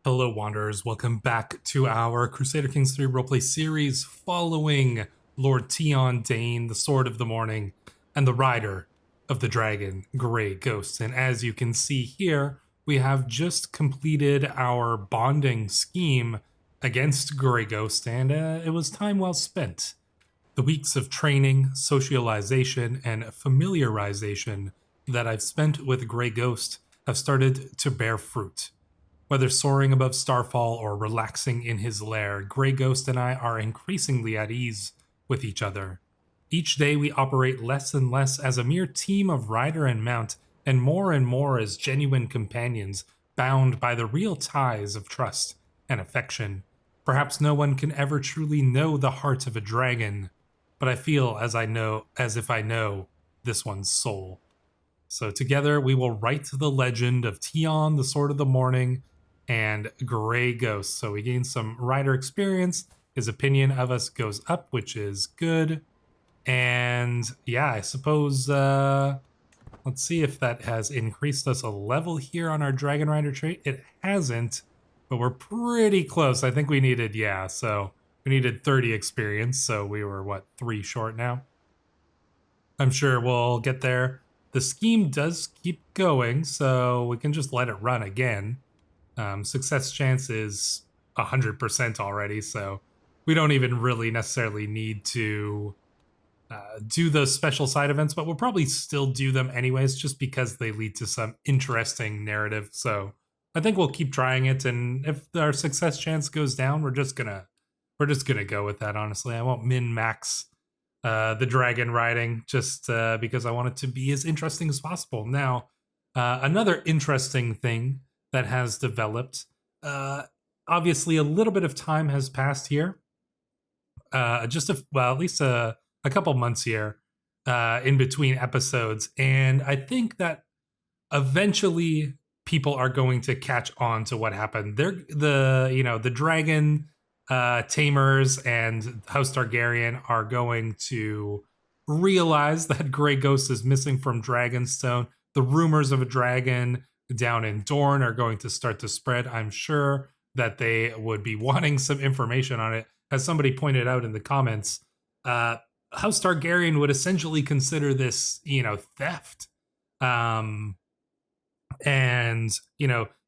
Hello, Wanderers. Welcome back to our Crusader Kings 3 roleplay series following Lord Tion Dayne, the Sword of the Morning, and the Rider of the Dragon, Grey Ghost. And as you can see here, we have just completed our bonding scheme against Grey Ghost, and it was time well spent. The weeks of training, socialization, and familiarization that I've spent with Grey Ghost have started to bear fruit. Whether soaring above Starfall or relaxing in his lair, Grey Ghost and I are increasingly at ease with each other. Each day we operate less and less as a mere team of rider and mount, and more as genuine companions, bound by the real ties of trust and affection. Perhaps no one can ever truly know the heart of a dragon, but I feel as if I know this one's soul. So together we will write the legend of Tion, the Sword of the Morning, and Grey Ghost. So we gain some rider experience. His opinion of us goes up, which is good. And yeah, I suppose, let's see if that has increased us a level here on our Dragon Rider trait. It hasn't, but we're pretty close. I think we needed, so we needed 30 experience. So we were, 3 short now? I'm sure we'll get there. The scheme does keep going, so we can just let it run again. Success chance is 100% already, so we don't even really necessarily need to do those special side events, but we'll probably still do them anyways, just because they lead to some interesting narrative. So I think we'll keep trying it, and if our success chance goes down, we're just gonna go with that. Honestly, I won't min max the dragon riding just because I want it to be as interesting as possible. Now, another interesting thing that has developed. Obviously, a little bit of time has passed here. At least a couple months here in between episodes, and I think that eventually people are going to catch on to what happened. The dragon tamers and House Targaryen are going to realize that Grey Ghost is missing from Dragonstone. The rumors of a dragon down in Dorne are going to start to spread. I'm sure that they would be wanting some information on it. As somebody pointed out in the comments, House Targaryen would essentially consider this, theft. And,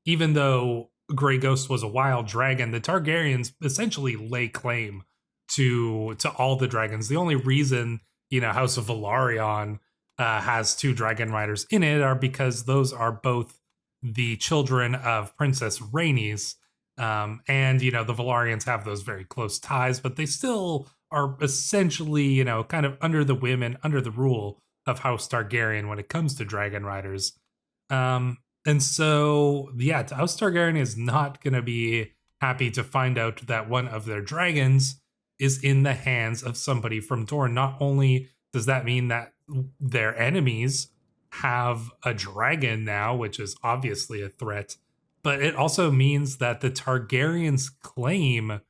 even though Grey Ghost was a wild dragon, the Targaryens essentially lay claim to all the dragons. The only reason, House of Velaryon has 2 dragon riders in it are because those are both the children of Princess Rhaenys, and the Velaryons have those very close ties, but they still are essentially kind of under the whim and under the rule of House Targaryen when it comes to dragon riders. And so House Targaryen is not going to be happy to find out that one of their dragons is in the hands of somebody from Dorne. Not only does that mean that their enemies have a dragon now, which is obviously a threat, but it also means that the Targaryens' claim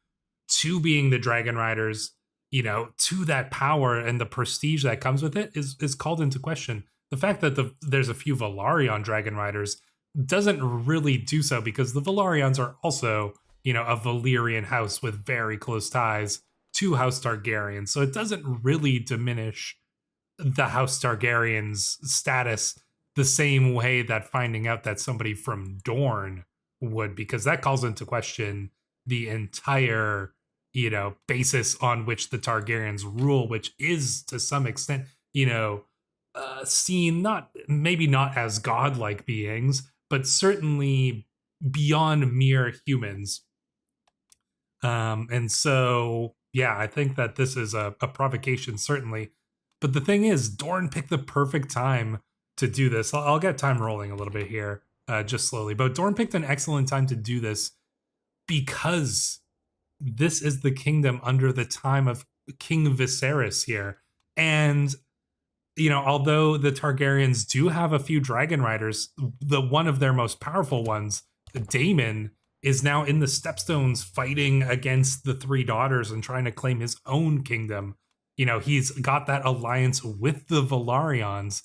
to being the dragon riders, to that power and the prestige that comes with it is called into question. The fact that there's a few Velaryon dragon riders doesn't really do so, because the Velaryons are also, a Valyrian house with very close ties to House Targaryen. So it doesn't really diminish the House Targaryen's status the same way that finding out that somebody from Dorne would, because that calls into question the entire, basis on which the Targaryens rule, which is to some extent, seen maybe not as godlike beings, but certainly beyond mere humans. And so, I think that this is a provocation, certainly. But the thing is, Dorne picked the perfect time to do this. I'll get time rolling a little bit here, just slowly. But Dorne picked an excellent time to do this because this is the kingdom under the time of King Viserys here. And, although the Targaryens do have a few dragon riders, one of their most powerful ones, Daemon, is now in the Stepstones fighting against the 3 daughters and trying to claim his own kingdom. He's got that alliance with the Velaryons.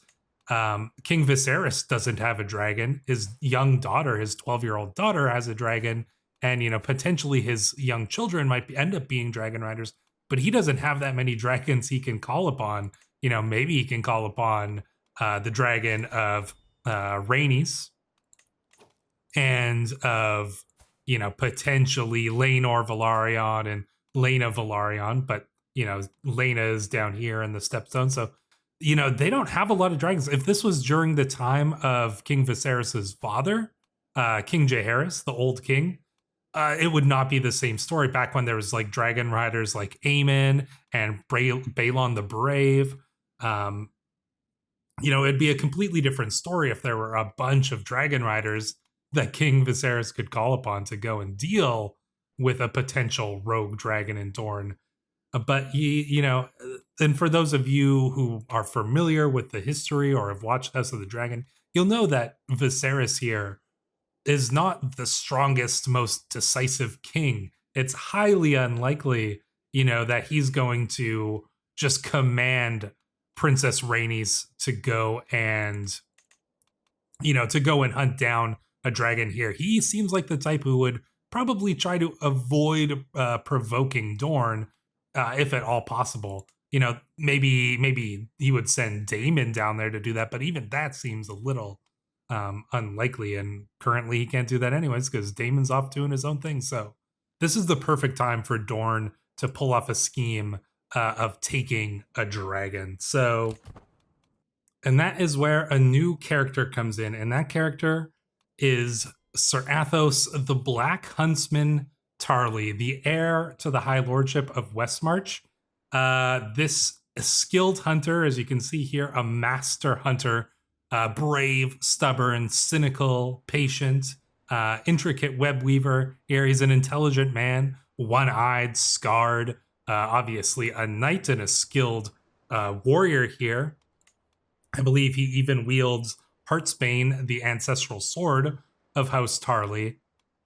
King Viserys doesn't have a dragon. His young daughter, his 12-year-old daughter, has a dragon. and potentially his young children might end up being dragon riders, but he doesn't have that many dragons he can call upon. Maybe he can call upon the dragon of Rhaenys and of potentially Laenor Velaryon and Lena Velaryon, but Lena is down here in the Stepstone, so they don't have a lot of dragons. If this was during the time of King Viserys's father, King Jaehaerys, the old king, it would not be the same story. Back when there was like dragon riders like Aemon and Balon the Brave, it'd be a completely different story if there were a bunch of dragon riders that King Viserys could call upon to go and deal with a potential rogue dragon in Dorne. But and for those of you who are familiar with the history or have watched House of the Dragon, you'll know that Viserys here is not the strongest, most decisive king. It's highly unlikely, that he's going to just command Princess Rhaenys to go and hunt down a dragon here. He seems like the type who would probably try to avoid provoking Dorne, if at all possible. Maybe he would send Daemon down there to do that, but even that seems a little unlikely. And currently he can't do that anyways because Daemon's off doing his own thing. So this is the perfect time for Dorne to pull off a scheme of taking a dragon. So, and that is where a new character comes in, and that character is Sir Athos the Black Huntsman Tarly, the heir to the High Lordship of Westmarch. This skilled hunter, as you can see here, a master hunter, brave, stubborn, cynical, patient, intricate web weaver. Here he's an intelligent man, one-eyed, scarred, obviously a knight and a skilled warrior here. I believe he even wields Heartsbane, the ancestral sword of House Tarly.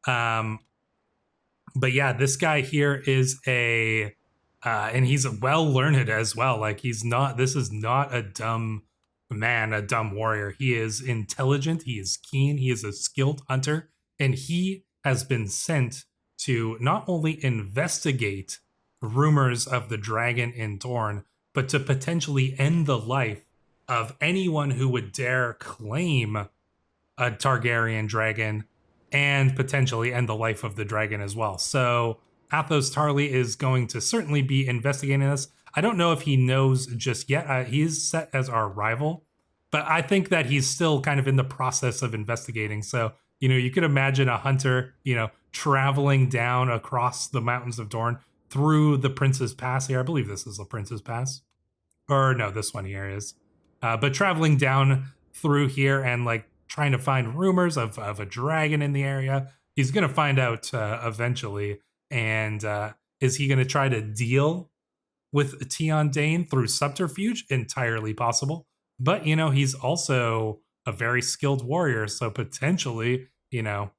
But yeah, this guy here is and he's well learned as well. Like this is not a dumb man, a dumb warrior. He is intelligent, he is keen, he is a skilled hunter, and he has been sent to not only investigate rumors of the dragon in Dorne, but to potentially end the life of anyone who would dare claim a Targaryen dragon and potentially end the life of the dragon as well. So Athos Tarly is going to certainly be investigating this. I don't know if he knows just yet. He is set as our rival, but I think that he's still kind of in the process of investigating. So, you could imagine a hunter, traveling down across the mountains of Dorne through the Prince's Pass here. I believe this is the Prince's Pass. Or no, this one here is. But traveling down through here and like trying to find rumors of a dragon in the area. He's going to find out eventually. And is he going to try to deal with Tion Dayne through subterfuge? Entirely possible. But, he's also a very skilled warrior. So potentially, a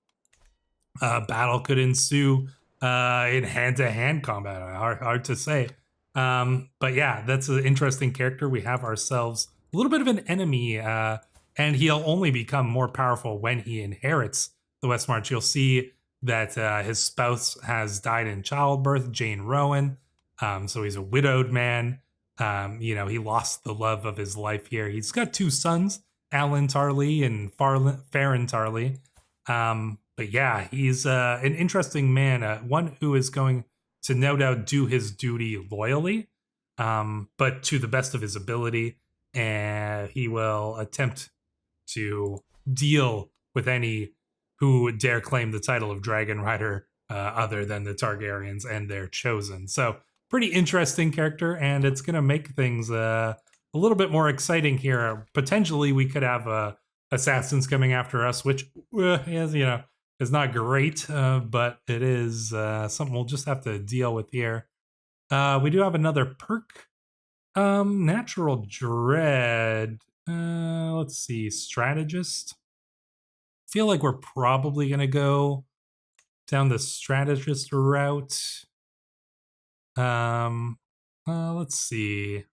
battle could ensue in hand-to-hand combat. Hard to say. But yeah, that's an interesting character. We have ourselves a little bit of an enemy, and he'll only become more powerful when he inherits the Westmarch. You'll see that his spouse has died in childbirth, Jane Rowan. So he's a widowed man. He lost the love of his life here. He's got two sons, Alan Tarly and Farron Tarly. But yeah, he's an interesting man, one who is going to no doubt do his duty loyally, but to the best of his ability. And he will attempt to deal with any who dare claim the title of Dragon Rider other than the Targaryens and their chosen. So pretty interesting character, and it's going to make things a little bit more exciting here. Potentially, we could have assassins coming after us, which is not great, but it is something we'll just have to deal with here. We do have another perk. Natural Dread. Let's see. Strategist. Feel like we're probably going to go down the strategist route. Let's see.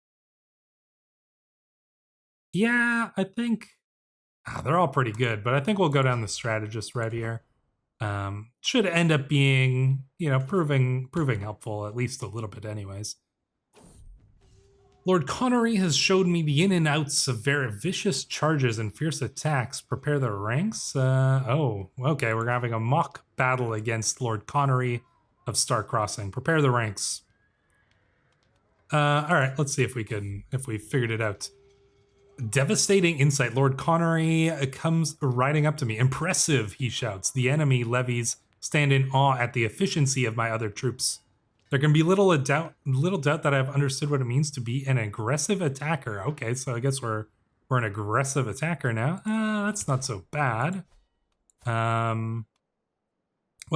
Yeah, I think they're all pretty good, but I think we'll go down the strategist route here. Should end up being, proving helpful, at least a little bit anyways. Lord Connery has showed me the in and outs of very vicious charges and fierce attacks. Prepare the ranks. Oh, okay. We're having a mock battle against Lord Connery of Star Crossing. Prepare the ranks. All right. Let's see if we figured it out. Devastating insight. Lord Connery comes riding up to me. Impressive, he shouts. The enemy levies stand in awe at the efficiency of my other troops. There can be little doubt that I've understood what it means to be an aggressive attacker. Okay, so I guess we're an aggressive attacker now. That's not so bad. What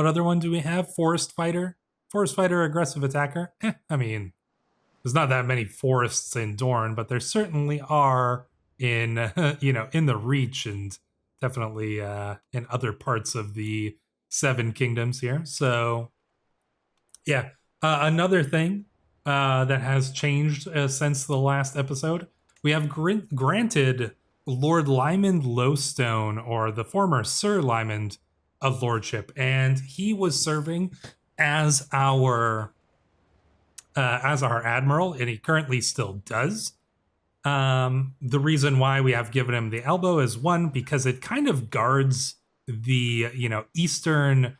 other one do we have? Forest fighter? Forest fighter, aggressive attacker? I mean, there's not that many forests in Dorne, but there certainly are in, in the Reach and definitely in other parts of the Seven Kingdoms here. So, yeah. Another thing that has changed since the last episode, we have granted Lord Lyman Lowstone, or the former Sir Lyman, a lordship, and he was serving as our admiral, and he currently still does. The reason why we have given him the elbow is, one, because it kind of guards the eastern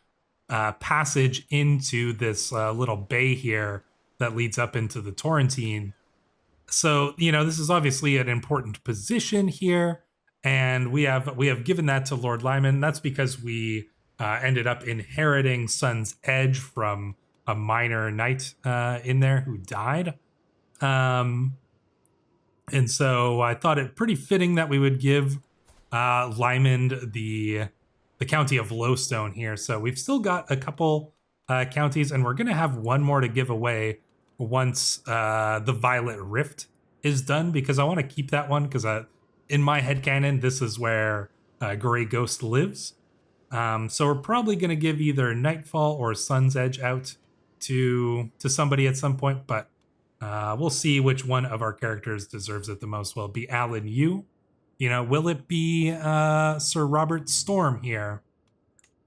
passage into this little bay here that leads up into the Torrentine. So, this is obviously an important position here, and we have given that to Lord Lyman. That's because we ended up inheriting Sun's Edge from a minor knight in there who died. And so I thought it pretty fitting that we would give Lyman the county of Lowstone here. So we've still got a couple counties, and we're going to have one more to give away once the Violet Rift is done, because I want to keep that one, because in my headcanon, this is where Grey Ghost lives. So we're probably going to give either Nightfall or Sun's Edge out to somebody at some point, but we'll see which one of our characters deserves it the most. Will it be Alan Yu? Will it be Sir Robert Storm here?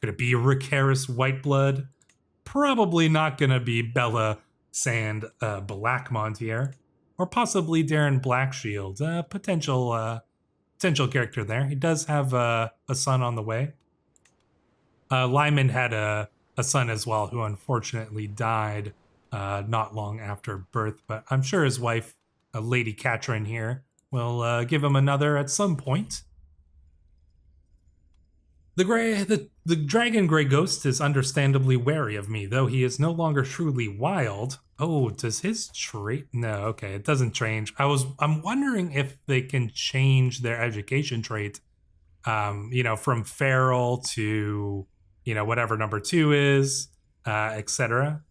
Could it be Rick Harris Whiteblood? Probably not going to be Bella Sand Blackmont here. Or possibly Darren Blackshield. Potential character there. He does have a son on the way. Lyman had a son as well, who unfortunately died not long after birth. But I'm sure his wife, Lady Catrin here, will give him another at some point. The dragon Grey Ghost is understandably wary of me, though he is no longer truly wild. Oh, does his trait? No, okay, it doesn't change. I'm wondering if they can change their education trait, from feral to, whatever number 2 is, etc.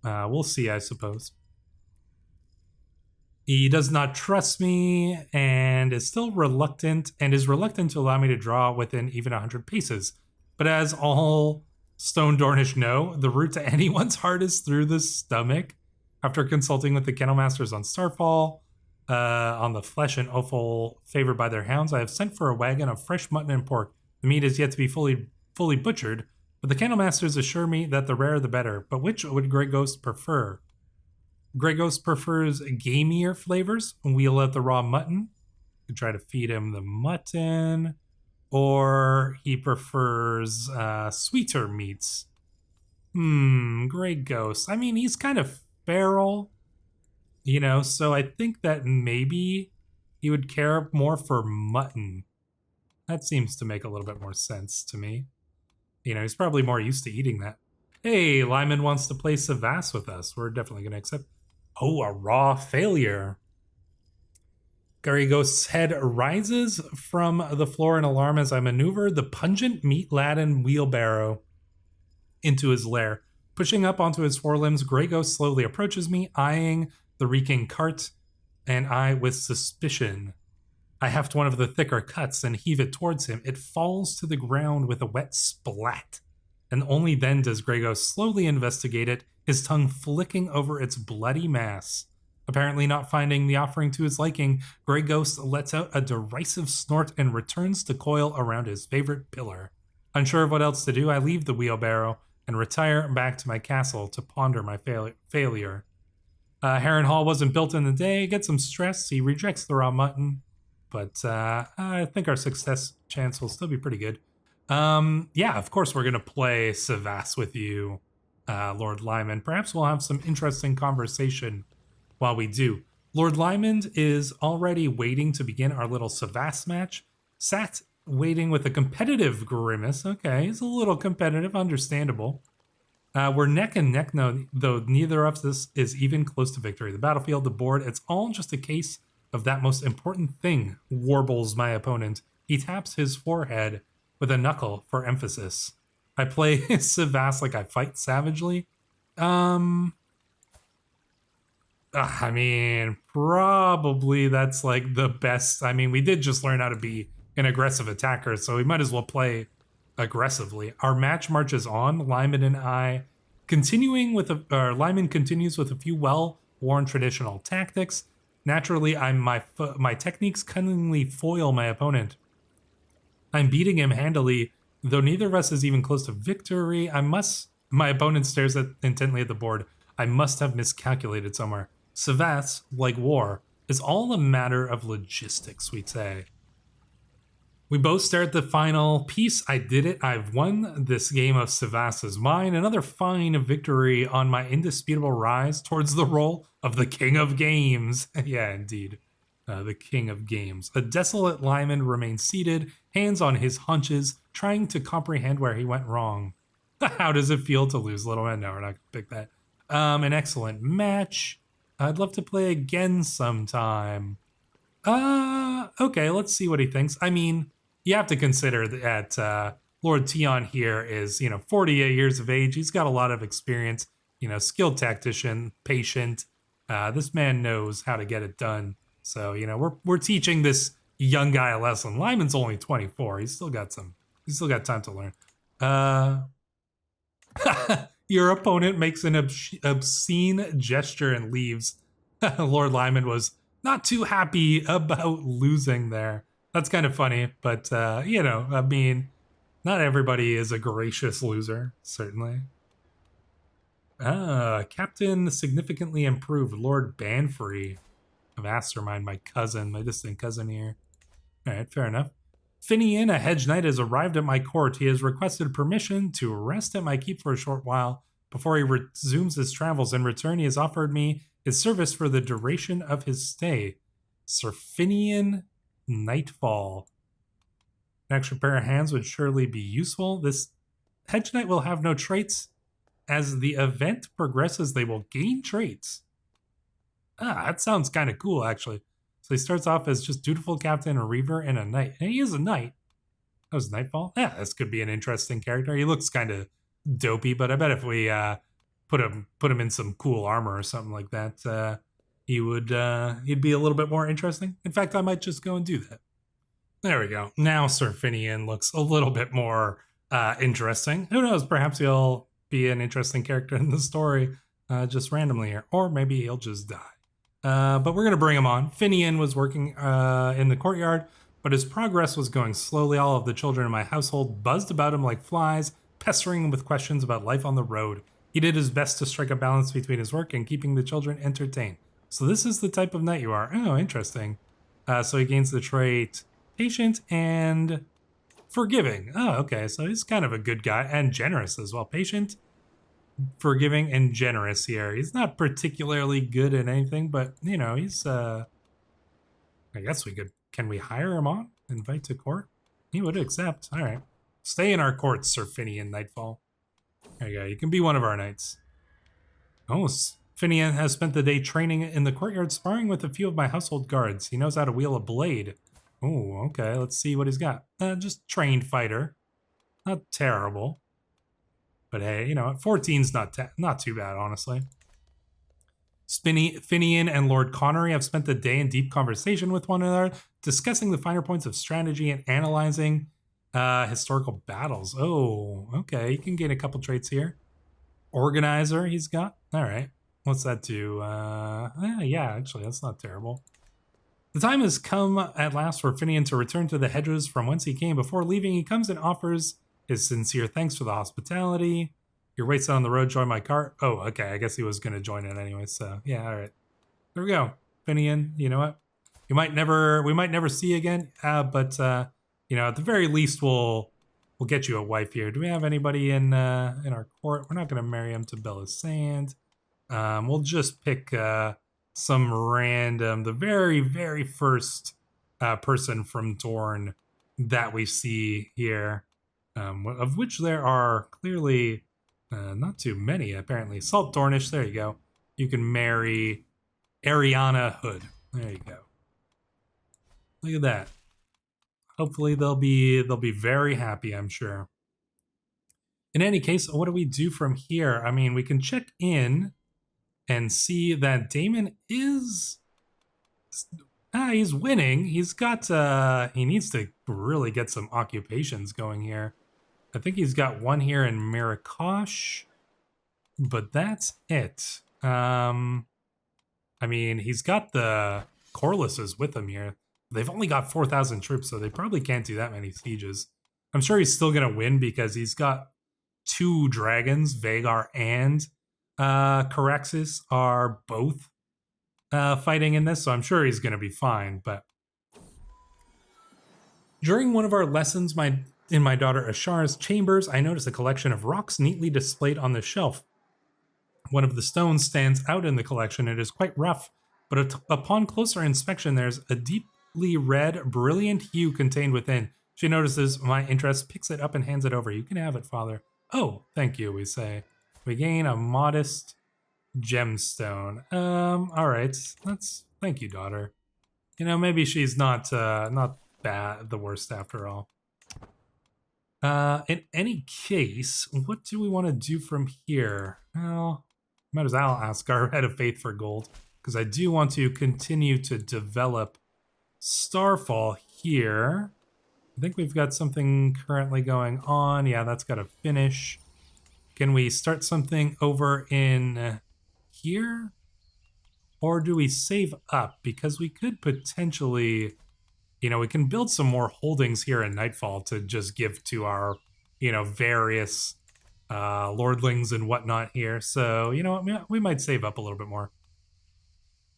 We'll see, I suppose. He does not trust me and is still reluctant, and is reluctant to allow me to draw within even 100 paces. But as all Stone Dornish know, the route to anyone's heart is through the stomach. After consulting with the Kennel Masters on Starfall, on the flesh and offal favored by their hounds, I have sent for a wagon of fresh mutton and pork. The meat is yet to be fully butchered, but the Kennel Masters assure me that the rarer the better. But which would Grey Ghost prefer? Grey Ghost prefers gamier flavors. We'll let the raw mutton. You can try to feed him the mutton. Or he prefers sweeter meats. Grey Ghost. I mean, he's kind of feral, so I think that maybe he would care more for mutton. That seems to make a little bit more sense to me. He's probably more used to eating that. Hey, Lyman wants to play Savas with us. We're definitely going to accept. Oh, a raw failure. Grey Ghost's head rises from the floor in alarm as I maneuver the pungent meat-laden wheelbarrow into his lair. Pushing up onto his forelimbs, Grey Ghost slowly approaches me, eyeing the reeking cart, and I with suspicion. I heft one of the thicker cuts and heave it towards him. It falls to the ground with a wet splat, and only then does Grey Ghost slowly investigate it, his tongue flicking over its bloody mass. Apparently not finding the offering to his liking, Grey Ghost lets out a derisive snort and returns to coil around his favorite pillar. Unsure of what else to do, I leave the wheelbarrow and retire back to my castle to ponder my failure. Harrenhal wasn't built in a day. Get some stress. He rejects the raw mutton, but I think our success chance will still be pretty good. Yeah, of course we're gonna play Savas with you, Lord Lyman. Perhaps we'll have some interesting conversation while we do. Lord Lyman is already waiting to begin our little Savas match. Sat waiting with a competitive grimace. Okay, he's a little competitive, understandable. We're neck and neck now, though neither of us is even close to victory. The battlefield, the board, it's all just a case of that most important thing, warbles my opponent. He taps his forehead with a knuckle for emphasis. I play Savas like I fight savagely. I mean, probably that's like the best. I mean, we did just learn how to be an aggressive attacker, so we might as well play aggressively. Our match marches on. Lyman and I Lyman continues with a few well-worn traditional tactics. Naturally, my techniques cunningly foil my opponent. I'm beating him handily, though neither of us is even close to victory. My opponent stares intently at the board. I must have miscalculated somewhere. Savas, like war, is all a matter of logistics, we'd say. We both stare at the final piece. I did it. I've won. This game of Savas is mine. Another fine victory on my indisputable rise towards the role of the King of Games. Yeah, indeed. The King of Games. A desolate Lyman remains seated, hands on his hunches, trying to comprehend where he went wrong. How does it feel to lose, little man? No, we're not going to pick that. An excellent match. I'd love to play again sometime. Okay, let's see what he thinks. I mean, you have to consider that Lord Tion here is, 48 years of age. He's got a lot of experience, skilled tactician, patient. This man knows how to get it done. So, we're teaching this young guy a lesson. Lyman's only 24. He's still got time to learn. Your opponent makes an obscene gesture and leaves. Lord Lyman was not too happy about losing there. That's kind of funny, but, I mean, not everybody is a gracious loser, certainly. Captain significantly improved. Lord Banfrey of Astermine, my distant cousin here. All right, fair enough. Finian, a hedge knight, has arrived at my court. He has requested permission to rest at my keep for a short while before he resumes his travels. In return, he has offered me his service for the duration of his stay. Sir Finian Nightfall. An extra pair of hands would surely be useful. This hedge knight will have no traits. As the event progresses, they will gain traits. That sounds kind of cool, actually. So he starts off as just dutiful captain, a reaver, and a knight. And he is a knight. That was Nightfall. Yeah, this could be an interesting character. He looks kind of dopey, but I bet if we put him in some cool armor or something like that, he'd be a little bit more interesting. In fact, I might just go and do that. There we go. Now Sir Finian looks a little bit more interesting. Who knows? Perhaps he'll be an interesting character in the story just randomly here. Or maybe he'll just die. But we're going to bring him on. Finian was working in the courtyard, but his progress was going slowly. All of the children in my household buzzed about him like flies, pestering him with questions about life on the road. He did his best to strike a balance between his work and keeping the children entertained. So this is the type of knight you are. Oh, interesting. So he gains the trait patient and forgiving. Oh, okay. So he's kind of a good guy and generous as well. Patient, forgiving, and generous here. He's not particularly good at anything, but, he's, I guess can we hire him on? Invite to court? He would accept. All right. Stay in our court, Sir Finian Nightfall. There you go. You can be one of our knights. Oh, Finian has spent the day training in the courtyard, sparring with a few of my household guards. He knows how to wield a blade. Oh, okay. Let's see what he's got. Just trained fighter. Not terrible. But hey, 14's not too bad, honestly. Finian and Lord Connery have spent the day in deep conversation with one another, discussing the finer points of strategy and analyzing historical battles. Oh, okay. You can gain a couple traits here. Organizer he's got. All right. What's that do? Yeah, actually, that's not terrible. The time has come at last for Finian to return to the hedges from whence he came. Before leaving, he comes and offers His sincere thanks for the hospitality. You're wasted on the road, join my cart. Oh, okay, I guess he was going to join it anyway, so yeah, all right. There we go. Finian, you know what? We might never see again, but you know, at the very least, we'll get you a wife here. Do we have anybody in our court? We're not going to marry him to Bella Sand. We'll just pick some random, the very first person from Dorne that we see here, of which there are clearly not too many, apparently. Salt Dornish, there you go. You can marry Ariana Hood. There you go. Look at that. Hopefully they'll be very happy, I'm sure. In any case, what do we do from here? I mean, we can check in and see that Daemon is he's winning. He's got he needs to really get some occupations going here. I think he's got one here in Marrakesh, but that's it. I mean, he's got the Corlises with him here. They've only got 4,000 troops, so they probably can't do that many sieges. I'm sure he's still going to win because he's got 2 dragons, Vagar and Caraxes are both fighting in this, so I'm sure he's going to be fine. But during one of our lessons in my daughter Ashara's chambers, I noticed a collection of rocks neatly displayed on the shelf. One of the stones stands out in the collection. It is quite rough, but upon closer inspection, there's a deeply red, brilliant hue contained within. She notices my interest, picks it up, and hands it over. You can have it, father. Oh, thank you, we say. We gain a modest gemstone. All right. Thank you, daughter. You know, maybe she's not bad, the worst after all. In any case, what do we want to do from here? Well, might as well ask our head of faith for gold, because I do want to continue to develop Starfall here. I think we've got something currently going on. Yeah, that's got to finish. Can we start something over in here? Or do we save up? Because we could potentially, you know, we can build some more holdings here in Nightfall to just give to our, you know, various lordlings and whatnot here. So, you know what, we might save up a little bit more.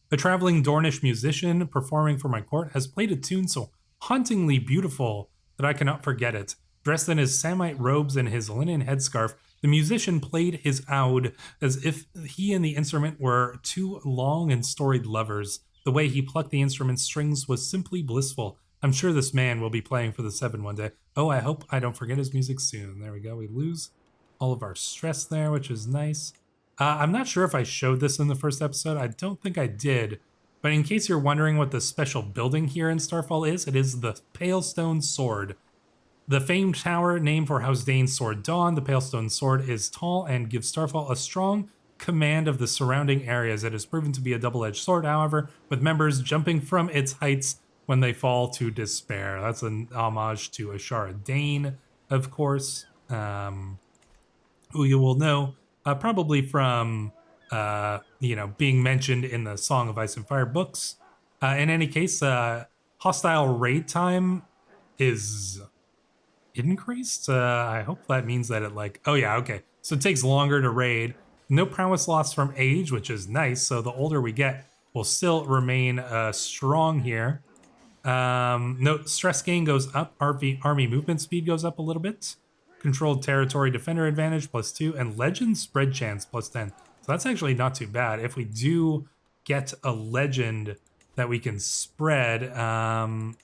A traveling Dornish musician performing for my court has played a tune so hauntingly beautiful that I cannot forget it. Dressed in his Samite robes and his linen headscarf, the musician played his oud as if he and the instrument were 2 long and storied lovers. The way he plucked the instrument's strings was simply blissful. I'm sure this man will be playing for the 7 one day. Oh, I hope I don't forget his music soon. There we go. We lose all of our stress there, which is nice. I'm not sure if I showed this in the first episode. I don't think I did. But in case you're wondering what the special building here in Starfall is, it is the Palestone Sword. The famed tower named for House Dayne's sword Dawn, the Palestone Sword is tall and gives Starfall a strong command of the surrounding areas. It has proven to be a double-edged sword, however, with members jumping from its heights when they fall to despair. That's an homage to Ashara Dayne, of course, who you will know probably from, you know, being mentioned in the Song of Ice and Fire books. In any case, hostile raid time is increased. I hope that means that it oh yeah, okay. So it takes longer to raid. No prowess loss from age, which is nice. So the older we get, we'll still remain strong here. No stress gain goes up. Army movement speed goes up a little bit. Controlled territory defender advantage +2 and legend spread chance +10. So that's actually not too bad. If we do get a legend that we can spread,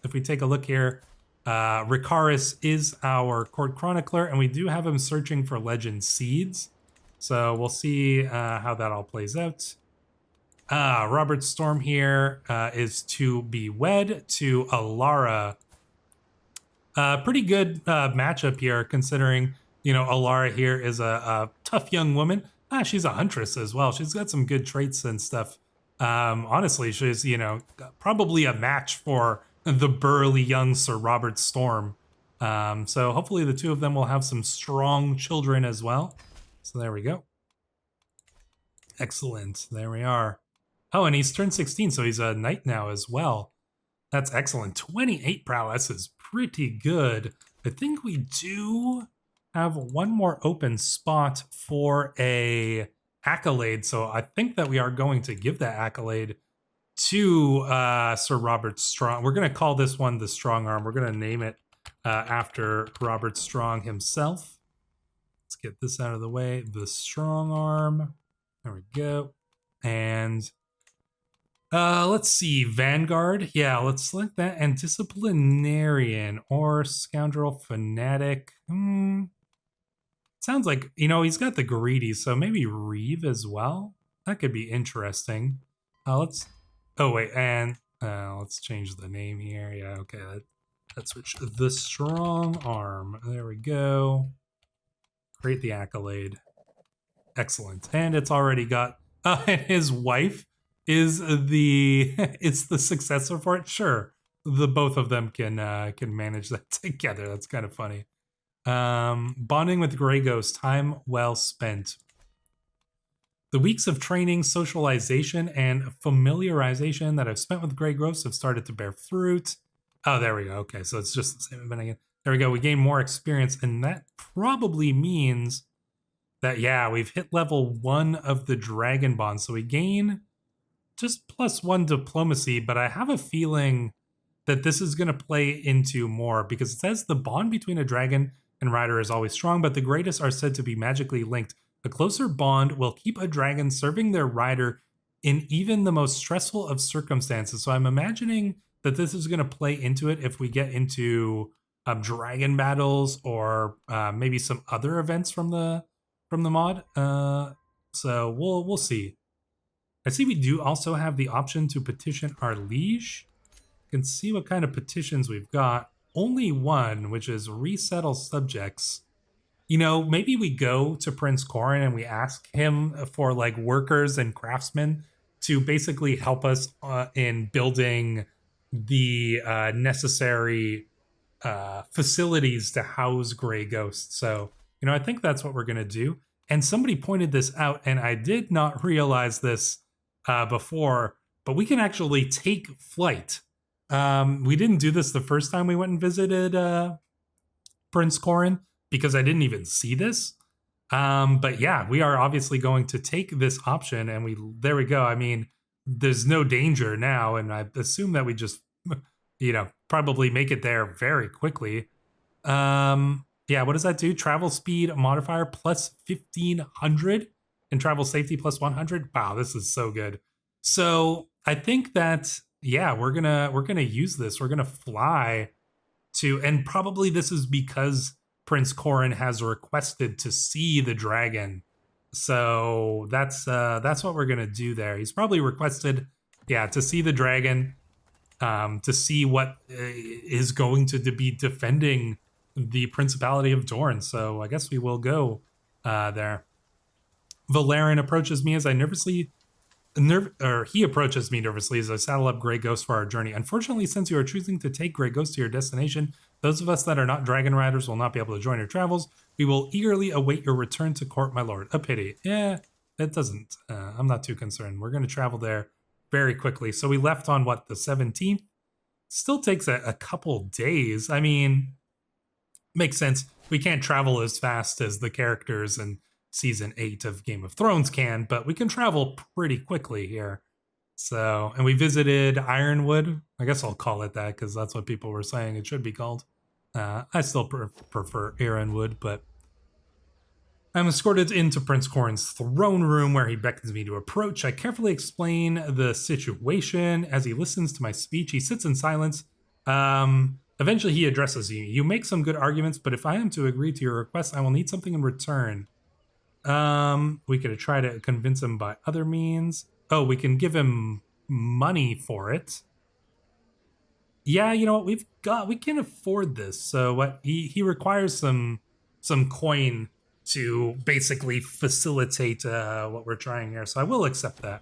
if we take a look here, Rikaris is our court chronicler, and we do have him searching for legend seeds. So we'll see how that all plays out. Robert Storm here is to be wed to Alara. Pretty good matchup here, considering, you know, Alara here is a tough young woman. She's a huntress as well. She's got some good traits and stuff. Honestly, she's, you know, probably a match for the burly young Sir Robert Storm. So hopefully the 2 of them will have some strong children as well. So there we go. Excellent. There we are. Oh, and he's turned 16, so he's a knight now as well. That's excellent. 28 prowess is pretty good. I think we do have one more open spot for a accolade. So I think that we are going to give that accolade to Sir Robert Strong. We're going to call this one the Strong Arm. We're going to name it after Robert Strong himself. Let's get this out of the way. The Strong Arm. There we go. And let's see. Vanguard. Yeah, let's select that. And Disciplinarian or Scoundrel Fanatic. Sounds like, he's got the Greedy, so maybe Reeve as well. That could be interesting. Let's... Oh, wait, and let's change the name here. Yeah, okay. Let's switch. The Strong Arm. There we go. Create the accolade. Excellent. And it's already got... and his wife is it's the successor for it. Sure, the both of them can manage that together. That's kind of funny. Bonding with Grey Ghost, time well spent. The weeks of training, socialization, and familiarization that I've spent with Grey Ghost have started to bear fruit. Oh, there we go. Okay, so it's just the same event again. There we go. We gain more experience, and that probably means that, yeah, we've hit level 1 of the Dragon Bond. So we gain just +1 diplomacy, but I have a feeling that this is going to play into more because it says the bond between a dragon and rider is always strong, but the greatest are said to be magically linked. A closer bond will keep a dragon serving their rider in even the most stressful of circumstances. So I'm imagining that this is going to play into it if we get into dragon battles or maybe some other events from the mod. So we'll see. I see we do also have the option to petition our liege. You can see what kind of petitions we've got. Only one, which is resettle subjects. Maybe we go to Prince Corin and we ask him for like workers and craftsmen to basically help us in building the necessary facilities to house Grey Ghosts. So, I think that's what we're going to do. And somebody pointed this out, and I did not realize this before, but we can actually take flight. We didn't do this the first time we went and visited Prince Corin because I didn't even see this. But yeah, we are obviously going to take this option, and there we go. I mean, there's no danger now, and I assume that we just, probably make it there very quickly. Yeah, what does that do? Travel speed modifier plus 1,500 and travel safety plus 100. Wow, this is so good. So I think that, yeah, we're gonna use this. We're gonna fly to, and probably this is because Prince Corin has requested to see the dragon. So that's what we're gonna do there. He's probably requested, yeah, to see the dragon, to see what is going to be defending the Principality of Dorne. So I guess we will go there. Valerian approaches me as I he approaches me nervously as I saddle up Grey Ghost for our journey. Unfortunately, since you are choosing to take Grey Ghost to your destination, those of us that are not dragon riders will not be able to join your travels. We will eagerly await your return to court, my lord. A pity. Yeah, that doesn't. I'm not too concerned. We're going to travel there very quickly. So we left on, what, the 17th? Still takes a couple days. I mean, makes sense. We can't travel as fast as the characters in season 8 of Game of Thrones can, but we can travel pretty quickly here. So, and we visited Ironwood. I guess I'll call it that because that's what people were saying it should be called. I still prefer Ironwood, but I'm escorted into Prince Corin's throne room where he beckons me to approach. I carefully explain the situation. As he listens to my speech, he sits in silence. Eventually, he addresses you. You make some good arguments, but if I am to agree to your request, I will need something in return. We could try to convince him by other means. Oh, we can give him money for it. Yeah, you know what? We can afford this. So what he requires some coin to basically facilitate what we're trying here. So I will accept that.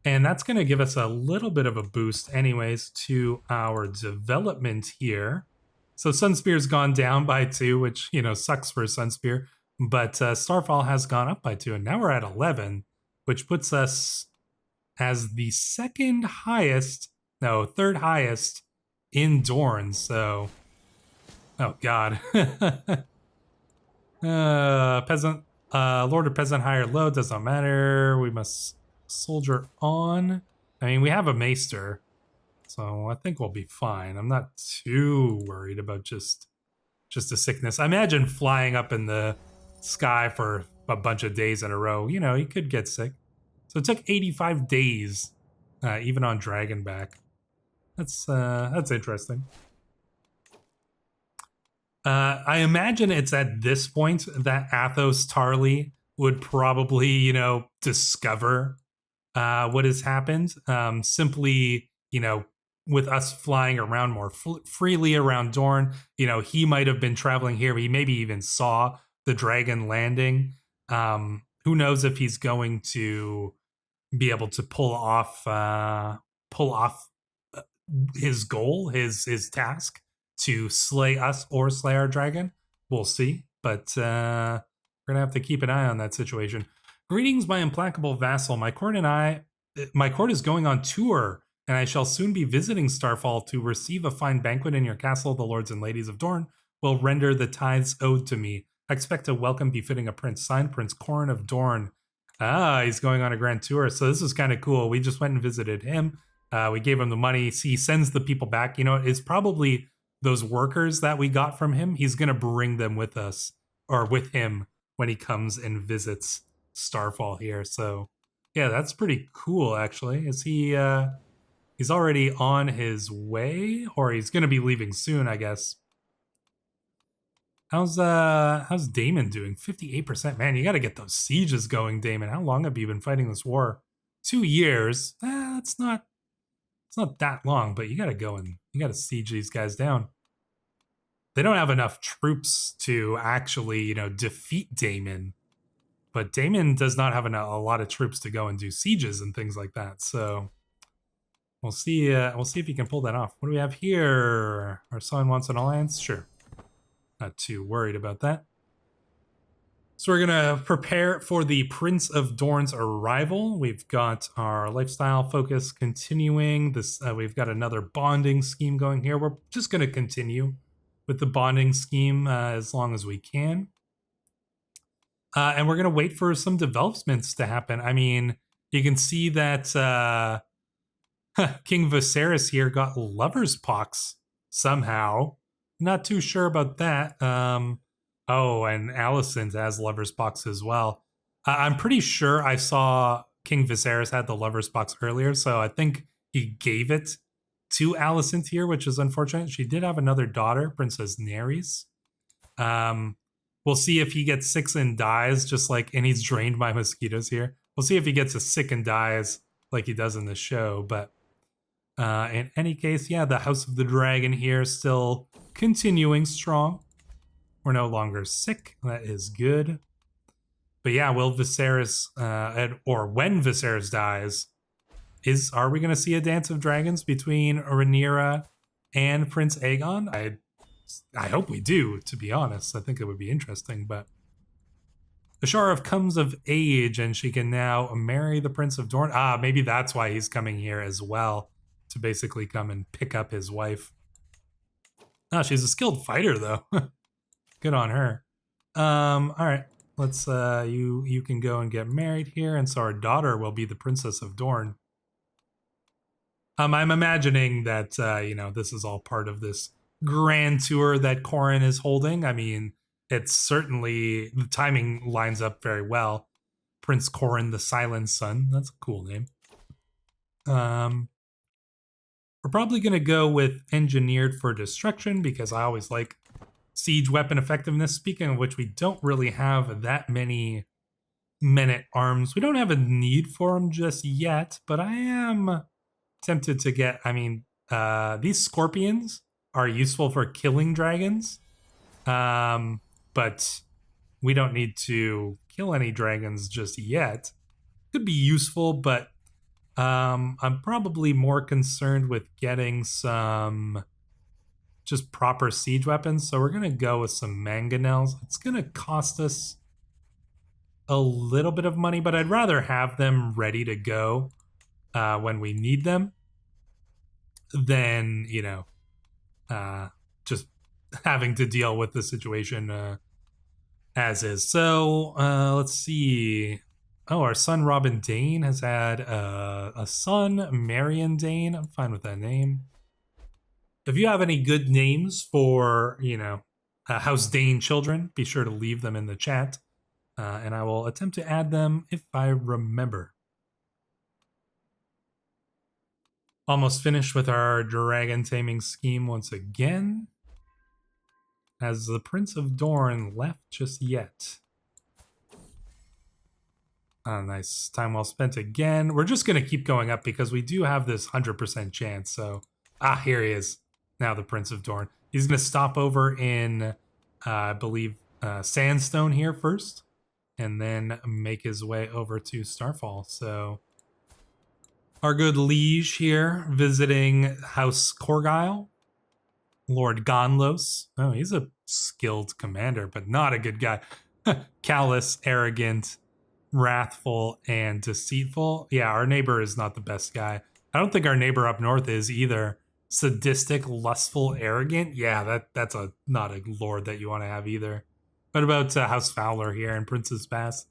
And that's going to give us a little bit of a boost anyways to our development here. So Sunspear's gone down by 2, which, sucks for Sunspear. But Starfall has gone up by 2, and now we're at 11, which puts us as the third highest in Dorne. So, oh god. Peasant, Lord or peasant, high or low, does not matter. We must soldier on. I mean, we have a maester, so I think we'll be fine. I'm not too worried about just a sickness. I imagine flying up in the sky for a bunch of days in a row, you know, you could get sick. So it took 85 days, even on Dragonback. That's interesting. I imagine it's at this point that Athos Tarly would probably, you know, discover what has happened. Simply, you know, with us flying around more freely around Dorne, you know, he might have been traveling here. He maybe even saw the dragon landing. Who knows if he's going to be able to pull off his goal, his task to slay us or slay our dragon. We'll see, but we're gonna have to keep an eye on that situation. Greetings, my implacable vassal. My court is going on tour, and I shall soon be visiting Starfall to receive a fine banquet in your castle. The lords and ladies of Dorne will render the tithes owed to me. I expect a welcome befitting a prince. Signed, Prince Corin of Dorne. Ah, he's going on a grand tour, so this is kind of cool. We just went and visited him. We gave him the money. He sends the people back. You know, it's probably those workers that we got from him. He's going to bring them with us or with him when he comes and visits Starfall here. So, yeah, that's pretty cool, actually. Is he, he's already on his way, or he's going to be leaving soon, I guess. How's Daemon doing? 58%. Man, you got to get those sieges going, Daemon. How long have you been fighting this war? 2 years. It's not that long, but you got to go and you got to siege these guys down. They don't have enough troops to actually, you know, defeat Daemon, but Daemon does not have a lot of troops to go and do sieges and things like that. So we'll see. We'll see if he can pull that off. What do we have here? Our son wants an alliance. Sure, not too worried about that. So we're gonna prepare for the Prince of Dorne's arrival. We've got our lifestyle focus continuing. We've got another bonding scheme going here. We're just gonna continue with the bonding scheme as long as we can. And we're gonna wait for some developments to happen. I mean, you can see that King Viserys here got lover's pox somehow. Not too sure about that. Oh, and Alicent has lover's pox as well. I'm pretty sure I saw King Viserys had the lover's pox earlier, so I think he gave it to Alicent here, which is unfortunate. She did have another daughter, Princess Nerys. We'll see if he gets sick and dies, just like, and he's drained by mosquitoes here. We'll see if he gets sick and dies like he does in the show, but in any case, yeah, the House of the Dragon here still continuing strong. We're no longer sick. That is good. But yeah, will Viserys, or when Viserys dies, are we going to see a dance of dragons between Rhaenyra and Prince Aegon? I hope we do, to be honest. I think it would be interesting, but Asharov comes of age and she can now marry the Prince of Dorne. Ah, maybe that's why he's coming here as well, to basically come and pick up his wife. Oh, she's a skilled fighter, though. Good on her. All right. Let's, you can go and get married here, and so our daughter will be the Princess of Dorne. I'm imagining that, you know, this is all part of this grand tour that Corin is holding. I mean, it's certainly, the timing lines up very well. Prince Corin, the Silent Son. That's a cool name. We're probably going to go with Engineered for Destruction, because I always like siege weapon effectiveness. Speaking of which, we don't really have that many men-at-arms. We don't have a need for them just yet, but I am tempted to get, I mean, these scorpions are useful for killing dragons, but we don't need to kill any dragons just yet. Could be useful, but I'm probably more concerned with getting some just proper siege weapons. So we're going to go with some mangonels. It's going to cost us a little bit of money, but I'd rather have them ready to go when we need them than, you know, just having to deal with the situation as is. So let's see. Oh, our son Robin Dayne has had a son, Marion Dayne. I'm fine with that name. If you have any good names for, House Dayne children, be sure to leave them in the chat, and I will attempt to add them if I remember. Almost finished with our dragon taming scheme once again. Has the Prince of Dorne left just yet? Nice. Time well spent again. We're just going to keep going up because we do have this 100% chance. So, here he is. Now the Prince of Dorne. He's going to stop over in, I believe, Sandstone here first. And then make his way over to Starfall. So, our good liege here visiting House Corgyle. Lord Gonlos. Oh, he's a skilled commander, but not a good guy. Callous, arrogant, wrathful, and deceitful. Yeah, our neighbor is not the best guy. I don't think our neighbor up north is either. Sadistic, lustful, arrogant. Yeah, that's not a lord that you want to have either. What about House Fowler here in Princess Pass?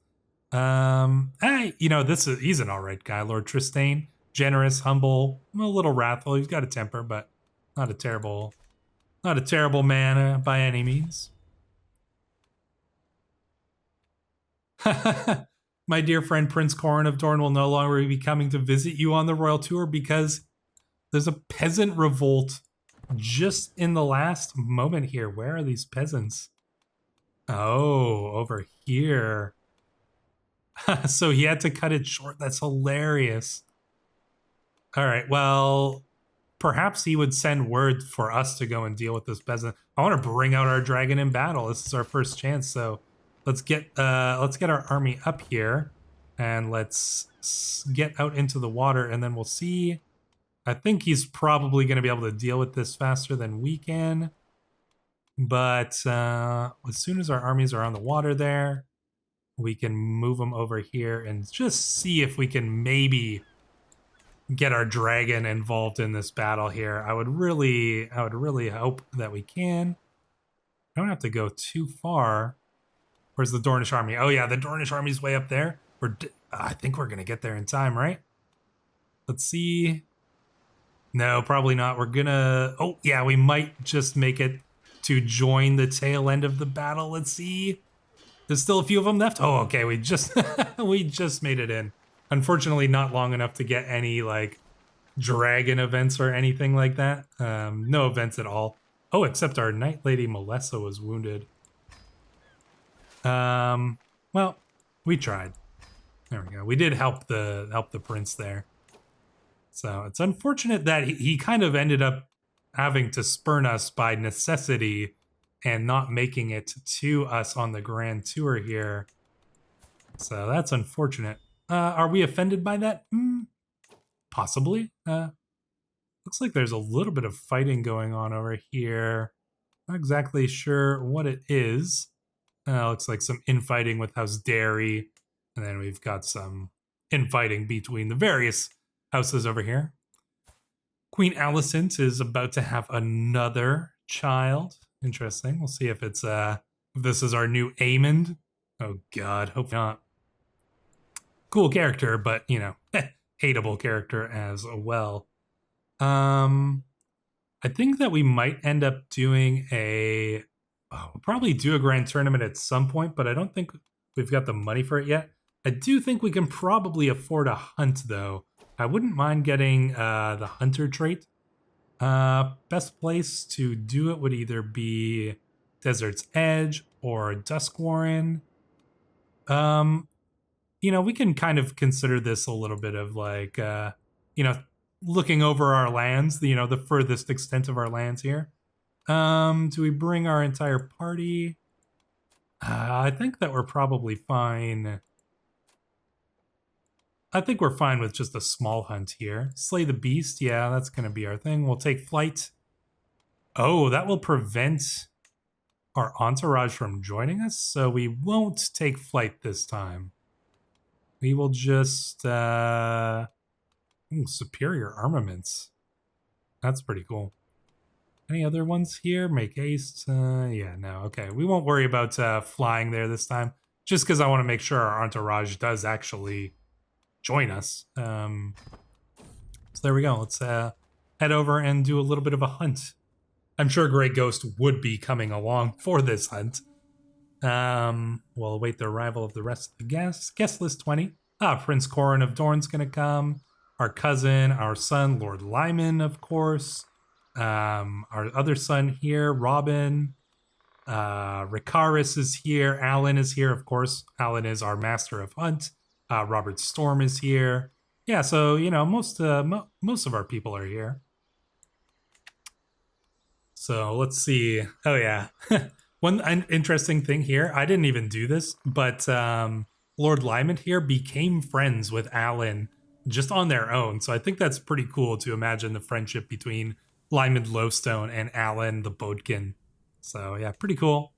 Hey, he's an alright guy. Lord Trystane, generous, humble, a little wrathful. He's got a temper, but not a terrible man by any means. My dear friend Prince Corin of Dorne will no longer be coming to visit you on the royal tour because there's a peasant revolt just in the last moment here. Where are these peasants? Oh, over here. So he had to cut it short. That's hilarious. All right, well, perhaps he would send word for us to go and deal with this peasant. I want to bring out our dragon in battle. This is our first chance, so let's get our army up here, and let's get out into the water, and then we'll see. I think he's probably going to be able to deal with this faster than we can. But as soon as our armies are on the water there, we can move them over here and just see if we can maybe get our dragon involved in this battle here. I would really hope that we can. I don't have to go too far. Where's the Dornish army? Oh yeah, the Dornish army's way up there. I think we're gonna get there in time, right? Let's see. No, probably not. We're gonna... Oh yeah, we might just make it to join the tail end of the battle. Let's see. There's still a few of them left. Oh, okay, we just we just made it in. Unfortunately, not long enough to get any like dragon events or anything like that. No events at all. Oh, except our Night Lady Melissa was wounded. Well, we tried. There we go. We did help the prince there. So it's unfortunate that he kind of ended up having to spurn us by necessity and not making it to us on the grand tour here. So that's unfortunate. Are we offended by that? Possibly. Looks like there's a little bit of fighting going on over here. Not exactly sure what it is. Looks like some infighting with House Dairy. And then we've got some infighting between the various houses over here. Queen Alicent is about to have another child. Interesting. We'll see if it's if this is our new Aemond. Oh god, hope not. Cool character, but hateable character as well. I think that we might end up doing we'll probably do a grand tournament at some point, but I don't think we've got the money for it yet. I do think we can probably afford a hunt, though. I wouldn't mind getting the hunter trait. Best place to do it would either be Desert's Edge or Duskwarren. We can kind of consider this a little bit of like, looking over our lands, the furthest extent of our lands here. Do we bring our entire party? I think that we're probably fine. I think we're fine with just a small hunt here. Slay the beast, yeah, that's going to be our thing. We'll take flight. Oh, that will prevent our entourage from joining us, so we won't take flight this time. We will just... superior armaments. That's pretty cool. Any other ones here? Make haste. Yeah, no. Okay, we won't worry about flying there this time. Just because I want to make sure our entourage does actually join us. So there we go. Let's head over and do a little bit of a hunt. I'm sure Grey Ghost would be coming along for this hunt. We'll await the arrival of the rest of the guests. Guest list 20. Prince Corin of Dorne's gonna come. Our cousin, our son, Lord Lyman, of course. Our other son here, Robin. Ricaris is here. Alan is here, of course. Alan is our master of hunt. Robert Storm is here. Yeah, so you know most of our people are here. So let's see. Oh yeah, one interesting thing here. I didn't even do this, but Lord Lyman here became friends with Alan just on their own. So I think that's pretty cool to imagine the friendship between Lyman Lowstone and Alan the Bodkin. So yeah, pretty cool.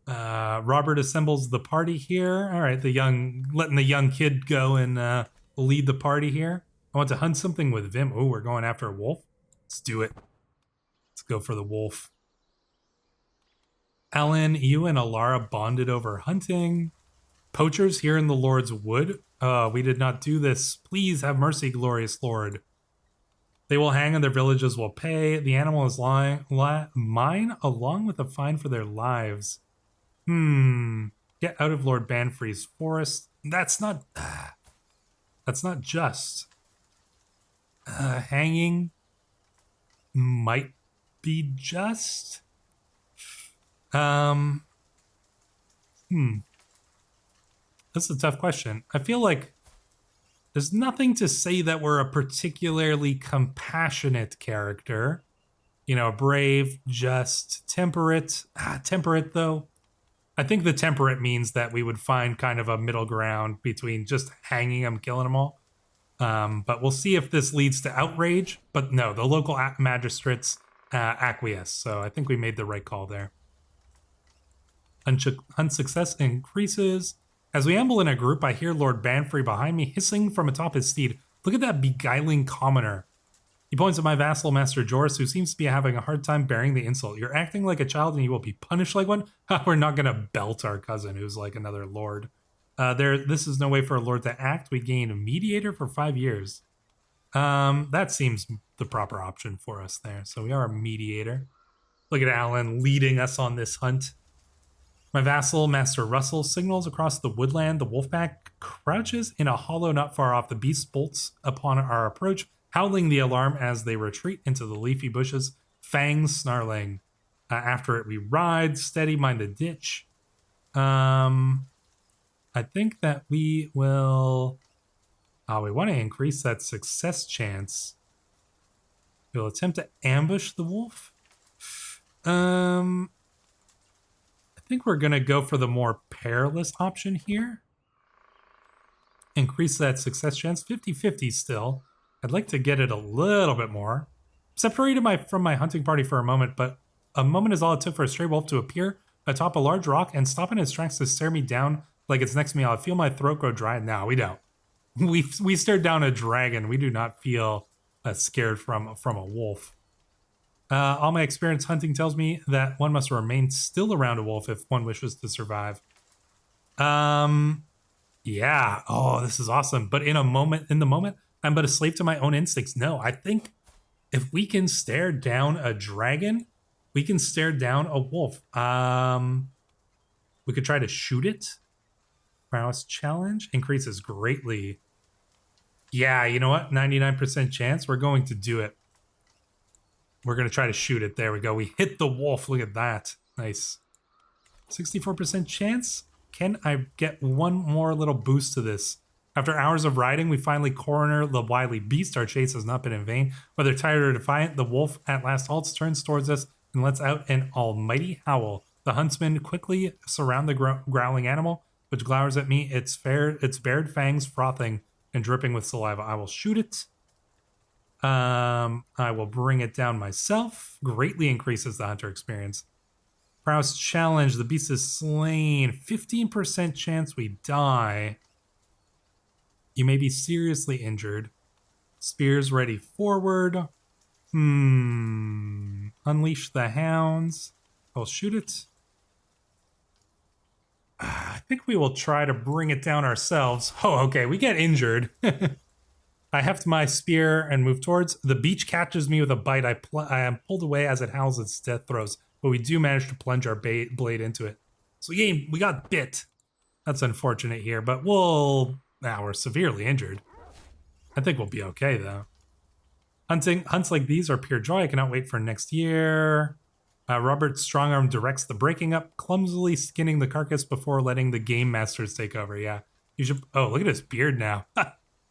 Robert assembles the party here. All right, letting the young kid go and lead the party here. I want to hunt something with Vim. Oh, we're going after a wolf. Let's do it. Let's go for the wolf. Alan, you and Alara bonded over hunting. Poachers here in the Lord's Wood. We did not do this. Please have mercy, glorious Lord. They will hang and their villages will pay. The animal is mine along with a fine for their lives. Get out of Lord Banfrey's forest. That's not just. Hanging might be just. That's a tough question. I feel like there's nothing to say that we're a particularly compassionate character. You know, brave, just, temperate. Temperate, though. I think the temperate means that we would find kind of a middle ground between just hanging them, killing them all. But we'll see if this leads to outrage. But no, the local magistrates acquiesce. So I think we made the right call there. Hunt success increases. As we amble in a group, I hear Lord Banfrey behind me hissing from atop his steed. Look at that beguiling commoner. He points at my vassal, Master Joris, who seems to be having a hard time bearing the insult. You're acting like a child and you will be punished like one? We're not going to belt our cousin, who's like another lord. This is no way for a lord to act. We gain a mediator for 5 years. That seems the proper option for us there. So we are a mediator. Look at Alan leading us on this hunt. My vassal, Master Russell, signals across the woodland. The wolfpack crouches in a hollow not far off. The beast bolts upon our approach, howling the alarm as they retreat into the leafy bushes, fangs snarling. After it, we ride, steady, mind the ditch. I think that we will... we want to increase that success chance. We'll attempt to ambush the wolf. I think we're going to go for the more perilous option here. Increase that success chance. 50-50 still. I'd like to get it a little bit more. Separated from my hunting party for a moment, but a moment is all it took for a stray wolf to appear atop a large rock and stop in its tracks to stare me down like it's next to me. I'll feel my throat go dry. No, we don't. We stared down a dragon. We do not feel scared from a wolf. All my experience hunting tells me that one must remain still around a wolf if one wishes to survive. Yeah. Oh, this is awesome. But in the moment, I'm but a slave to my own instincts. No, I think if we can stare down a dragon, we can stare down a wolf. We could try to shoot it. Prowess challenge increases greatly. Yeah, you know what? 99% chance. We're going to do it. We're going to try to shoot it. There we go. We hit the wolf. Look at that. Nice. 64% chance. Can I get one more little boost to this? After hours of riding, we finally corner the wily beast. Our chase has not been in vain. Whether tired or defiant, the wolf at last halts, turns towards us, and lets out an almighty howl. The huntsmen quickly surround the growling animal, which glowers at me, its bared fangs frothing and dripping with saliva. I will shoot it. I will bring it down myself. Greatly increases the hunter experience. Prowess challenge. The beast is slain. 15% chance we die. You may be seriously injured. Spears ready forward. Unleash the hounds. I'll shoot it. I think we will try to bring it down ourselves. Oh, okay. We get injured. I heft my spear and move towards. The beach catches me with a bite. I am pulled away as it howls its death throes, but we do manage to plunge our blade into it. So we got bit. That's unfortunate here, but we're severely injured. I think we'll be okay though. Hunts like these are pure joy. I cannot wait for next year. Robert's strongarm directs the breaking up, clumsily skinning the carcass before letting the game masters take over. Yeah, you should. Oh, look at his beard now.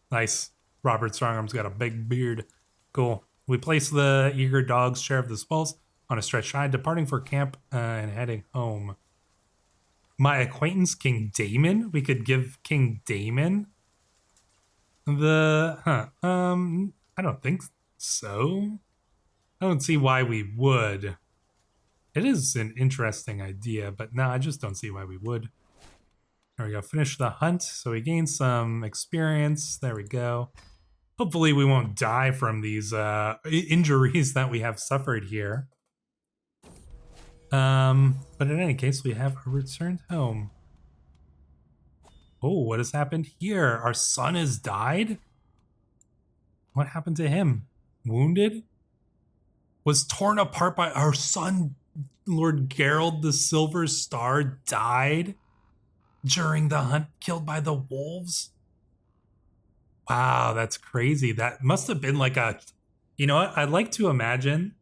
Nice. Robert Strongarm's got a big beard. Cool. We place the eager dog's share of the spoils on a stretched hide, departing for camp and heading home. My acquaintance, King Damon. We could give King Damon the... I don't think so. I don't see why we would. It is an interesting idea, but no, I just don't see why we would. There we go. Finish the hunt. So we gain some experience. There we go. Hopefully we won't die from these injuries that we have suffered here. But in any case, we have returned home. Oh, what has happened here? Our son has died? What happened to him? Wounded? Was torn apart by our son, Lord Gerald the Silver Star, died during the hunt, killed by the wolves? Wow, that's crazy. That must have been like a... You know what? I'd like to imagine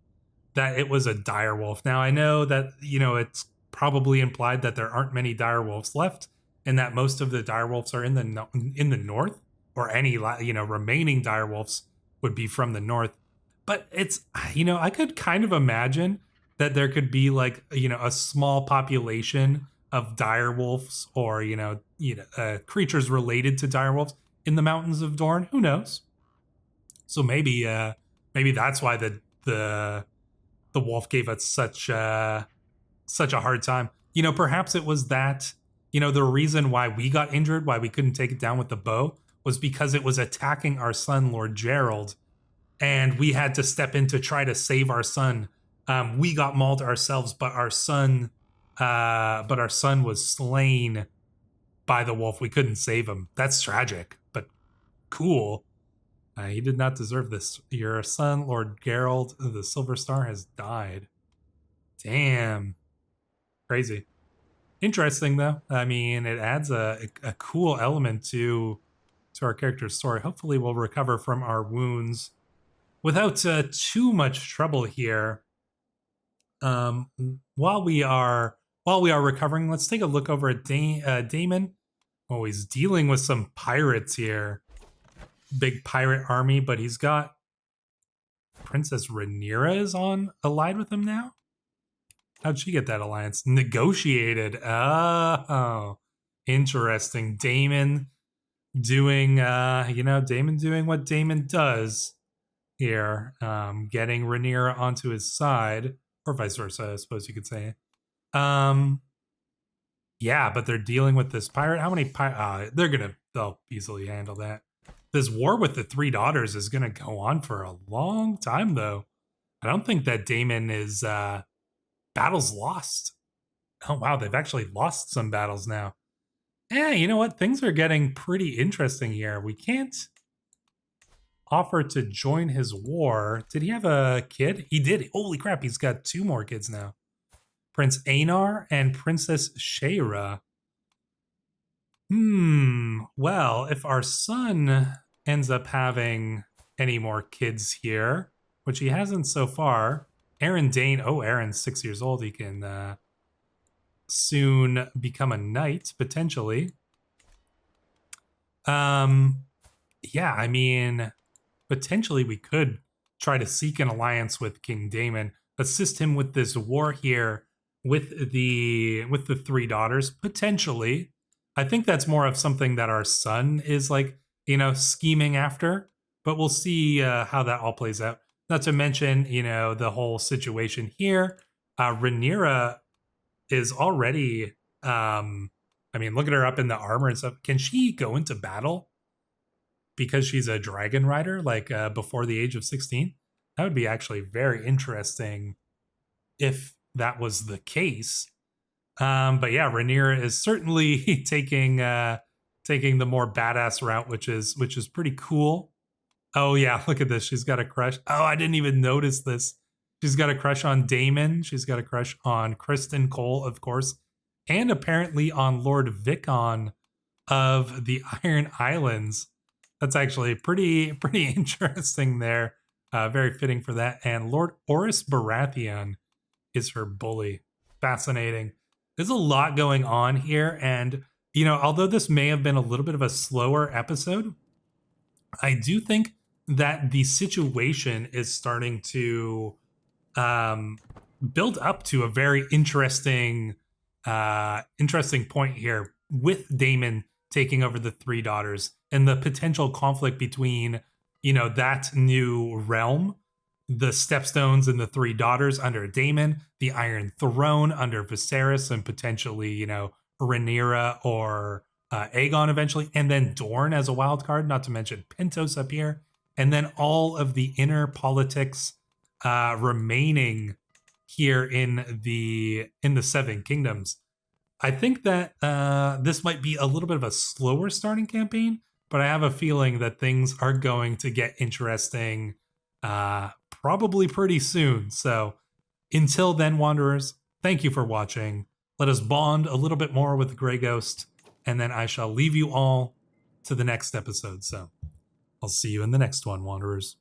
that it was a direwolf. Now, I know that, it's probably implied that there aren't many direwolves left and that most of the direwolves are in the north, or any, remaining direwolves would be from the north. But it's, I could kind of imagine that there could be like, a small population of direwolves or, creatures related to direwolves in the mountains of Dorne. Who knows? So maybe that's why the wolf gave us such a hard time. Perhaps it was that, the reason why we got injured, why we couldn't take it down with the bow, was because it was attacking our son, Lord Gerald, and we had to step in to try to save our son. We got mauled ourselves, but our son was slain by the wolf. We couldn't save him. That's tragic, but cool. He did not deserve this. Your son, Lord Gerald, the Silver Star, has died. Damn. Crazy. Interesting, though. I mean, it adds a cool element to our character's story. Hopefully we'll recover from our wounds without too much trouble here. While we are recovering, let's take a look over at Damon. Oh, he's dealing with some pirates here. Big pirate army, but he's got Princess Rhaenyra is allied with him now. How'd she get that alliance? Negotiated. Oh, interesting. Damon doing, Damon doing what Damon does here. Getting Rhaenyra onto his side, or vice versa, I suppose you could say. Yeah, but they're dealing with this pirate. How many they'll easily handle that. This war with the three daughters is going to go on for a long time, though. I don't think that Damon is battles lost. Oh, wow. They've actually lost some battles now. Yeah, you know what? Things are getting pretty interesting here. We can't offer to join his war. Did he have a kid? He did. Holy crap. He's got 2 more kids now. Prince Aenar and Princess Shaira. Well, if our son ends up having any more kids here, which he hasn't so far, Aaron Dayne, Aaron's 6 years old. He can soon become a knight, potentially. Yeah, I mean, potentially we could try to seek an alliance with King Damon, assist him with this war here with the 3 daughters, potentially. I think that's more of something that our son is like, scheming after, but we'll see how that all plays out. Not to mention, the whole situation here. Rhaenyra is already, look at her up in the armor and stuff. Can she go into battle because she's a dragon rider, like before the age of 16? That would be actually very interesting if that was the case. But yeah, Rhaenyra is certainly taking the more badass route, which is pretty cool. Oh yeah, look at this. She's got a crush. Oh, I didn't even notice this. She's got a crush on Daemon. She's got a crush on Kristen Cole, of course, and apparently on Lord Vicon of the Iron Islands. That's actually pretty interesting there. Very fitting for that. And Lord Oris Baratheon is her bully. Fascinating. There's a lot going on here, and although this may have been a little bit of a slower episode, I do think that the situation is starting to um, build up to a very interesting point here with Daemon taking over the three daughters and the potential conflict between that new realm, the stepstones and the three daughters under Daemon, the Iron Throne under Viserys, and potentially Rhaenyra or Aegon eventually, and then Dorne as a wild card, not to mention Pentos up here, and then all of the inner politics remaining here in the Seven Kingdoms. I think that this might be a little bit of a slower starting campaign, but I have a feeling that things are going to get interesting probably pretty soon. So until then, Wanderers, thank you for watching. Let us bond a little bit more with the Grey Ghost, and then I shall leave you all to the next episode. So I'll see you in the next one, Wanderers.